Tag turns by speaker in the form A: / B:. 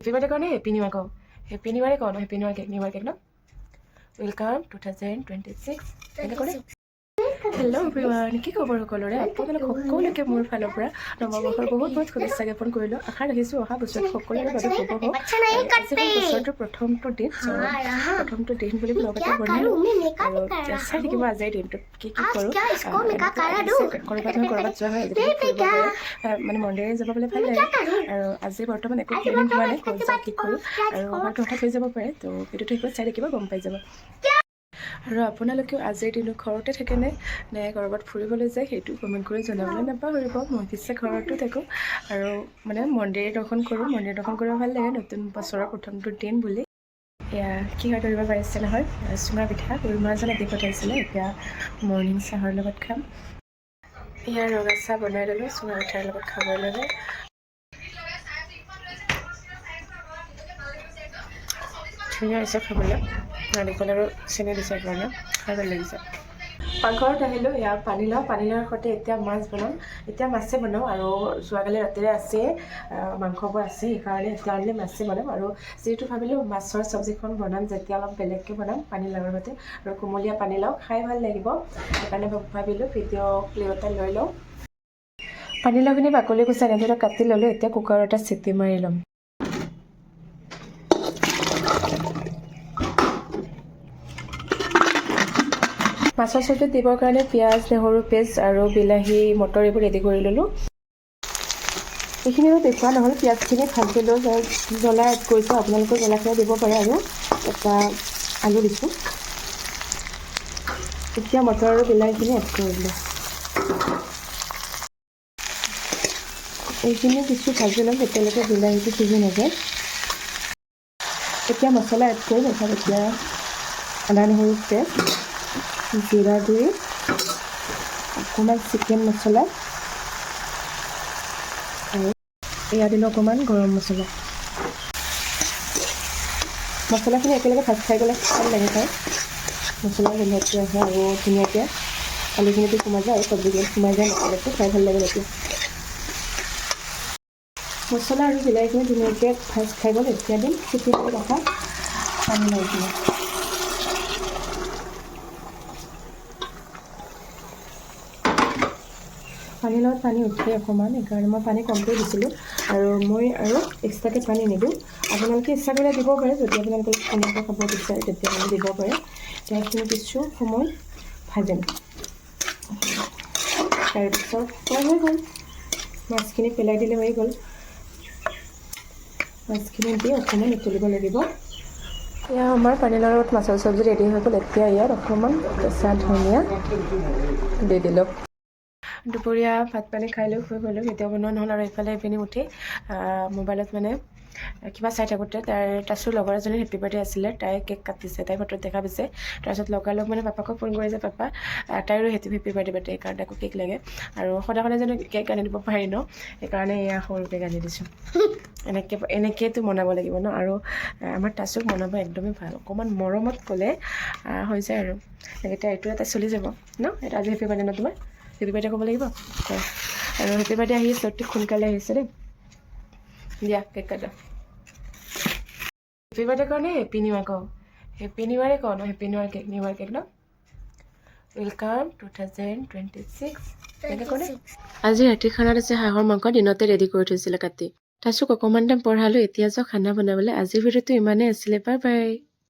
A: happy birthday কাৰণে happy new ইয়াৰ কওঁ happy new ইয়াৰে কওঁ ন হেপী নিউ ইয়াৰ কেক ন ৱেলকাম 2026 এনেকৈ কৰে হেল্ল' এভৰিৱান কি খবৰ সকলোৰে আপোনালোক সকলোকে মোৰ ফালৰ পৰা নৱবৰ্ষৰ বহুত বহুত শুভেচ্ছা জ্ঞাপন কৰিলোঁ আশা ৰাখিছোঁ অহা বছৰত সকলোৰে বাবে শুভ হওক আজি বছৰটোৰ প্ৰথমটো দিন বুলি ব্লগ এটা বনালোঁ আৰু চাই থাকিব আজিৰ দিনটোত কি কৰোঁ ক'ৰবাত যোৱা হয় মানে মন্দিৰে যাব বুলি ভাল লাগে আৰু আজি বৰ্তমান একো প্লেনিং হোৱা নাই ক'ত যাওঁ কি কৰোঁ আৰু হয়তো হঠাৎ হৈ যাব পাৰে তো ভিডিঅ'টো শেষত চাই থাকিব গম পাই যাব আৰু আপোনালোকেও আজিৰ দিনটো ঘৰতে থাকেনে নে ক'ৰবাত ফুৰিবলৈ যায় সেইটো কমেণ্ট কৰি জনাবলৈ নাপাহৰিব মই পিছে ঘৰতো থাকোঁ আৰু মানে মন্দিৰ দৰ্শন কৰোঁ মন্দিৰ দৰ্শন কৰিব ভাল লাগে নতুন বছৰৰ প্ৰথমটো দিন বুলি এয়া কি হয় ধৰিব পাৰিছে নহয় চুঙা পিঠা গুৰুমাজন আদি পঠাইছিলে এতিয়া মৰ্ণিং চাহৰ লগত খাম এয়া ৰঙা চাহ বনাই ল'লোঁ চুঙা পিঠাৰ লগত খাবৰ বাবে ধুনীয়া হৈছে খাবলৈ নাৰিকল আৰু চেনি দিছে কাৰণে খাই ভাল লাগিছে পাকঘৰত আহিলোঁ ইয়াৰ পানীলাওৰ সৈতে এতিয়া মাছ বনাম এতিয়া মাছে বনাওঁ আৰু যোৱাকালি ৰাতিৰে আছে মাংসবোৰ আছে সেইকাৰণে এতিয়া আনিলে মাছে বনাম আৰু যিহেতু ভাবিলোঁ মাছৰ চব্জিখন বনাম যেতিয়া অলপ বেলেগকৈ বনাম পানীলাওৰ সৈতে আৰু কোমলীয়া পানীলাও খাই ভাল লাগিব সেইকাৰণে ভাবিলোঁ ভিডিঅ' ক্লিপ এটা লৈ লওঁ পানীলাওখিনি বাকলি গুচাই এনেদৰে কাটি ল'লোঁ এতিয়া কুকাৰত এটা চিটি মাৰি ল'ম মাছৰ চব্জিত দিবৰ কাৰণে পিঁয়াজ নহৰু পেষ্ট আৰু বিলাহী মটৰ এইবোৰ ৰেডি কৰি ল'লোঁ এইখিনি আৰু দেখুওৱা নহ'ল পিঁয়াজখিনি ভালকৈ লৈ জ্বলা এড কৰিছোঁ আপোনালোকে জ্বলাখিনি দিব পাৰে আৰু এটা আলু দিছোঁ এতিয়া মটৰ আৰু বিলাহীখিনি এড কৰি দিলোঁ এইখিনি কিছু ভাজি ল'ম তেতিয়ালৈকে বিলাহীটো সিজি নাযায় এতিয়া মছলা এড কৰিম এতিয়া আদা নহৰু পেষ্ট জিৰা গুড়ি অকণমান চিকেন মছলা আৰু এয়া দিলোঁ অকণমান গৰম মছলাখিনি একেলগে ভাজ খাই গ'লে ভাল লাগে খাই মছলা গোন্ধটো আহে আৰু ধুনীয়াকৈ আলুখিনিটো সোমাই যায় আৰু চব্জিখিনি সোমাই যায় মছলাটো খাই ভাল লাগে এতিয়া মছলা আৰু বিলাহীখিনি ধুনীয়াকৈ ভাজ খাই গ'ল এতিয়া দিম চিটি কৰি ৰখা পানীলাওখিনি পানীলাওত পানী উঠে অকণমান সেইকাৰণে মই পানী কমকৈ দিছিলোঁ আৰু মই আৰু এক্সট্ৰাকৈ পানী নিদিওঁ আপোনালোকে ইচ্ছা কৰিলে দিব পাৰে যদি আপোনালোকে ধুনীয়াকৈ খাব বিচাৰে তেতিয়াহ'লে দিব পাৰে সেইখিনি কিছু সময় ভাজিম তাৰপিছত হৈ গ'ল মাছখিনি পেলাই দিলে হৈ গ'ল মাছখিনি দি অকণমান উতলিব লাগিব এয়া আমাৰ পানীলাওত মাছৰ চব্জি ৰেডি হৈ গ'ল এতিয়া ইয়াত অকণমান কেঁচা ধনিয়া দি দিলোঁ দুপৰীয়া ভাত পানী খাই লৈ শুই গ'লোঁ ভিডিঅ' বনোৱা নহ'ল আৰু এইফালে ইপিনে উঠি মোবাইলত মানে কিবা চাই থাকোঁতে তাইৰ লগৰ এজনীৰ হেপী বাৰ্থডে আছিলে তাই কেক কাটিছে তাই ফটোত দেখা পাইছে তাৰপিছত লগালগ মানে পাপাকক ফোন কৰিছে পাপা তাইৰো হেপী বাৰ্থডে সেইকাৰণে তাইকো কেক লাগে আৰু সদায় জানো কেক আনি দিব পাৰি ন সেইকাৰণে এয়া সৰু কেক আনি দিছোঁ এনেকৈতো বনাব লাগিব ন আৰু আমাৰ তাচুক বনাব একদমেই ভাল অকণমান মৰমত ক'লে হৈ যায় আৰু এতিয়া এইটো এটা চলি যাব ন এটা আজি হেপী বাৰ্থডে ন তোমাৰ হেপী বাৰ্থডে ক'ব লাগিব আৰু হেপী বাৰ্থডে আহিছে অতি সোনকালে আহিছে দেই দিয়া কেক কাটা হেপী বাৰ্থডে কাৰণে হেপী নিউ ইয়াৰ কওঁ হেপী নিউ ইয়াৰে কওঁ ন হেপী নিউ ইয়াৰ কেক ন ৱেলকাম 2026 এনেকৈ কৰে আজি ৰাতিৰ খানাত আছে হাঁহৰ মাংস দিনতে ৰেডি কৰি থৈছিলে কাটি তাচোক অকণমান টাইম পঢ়ালোঁ এতিয়া যাওঁ খানা বনাবলৈ আজিৰ ভিডিঅ'টো ইমানেই আছিলে বাই বাই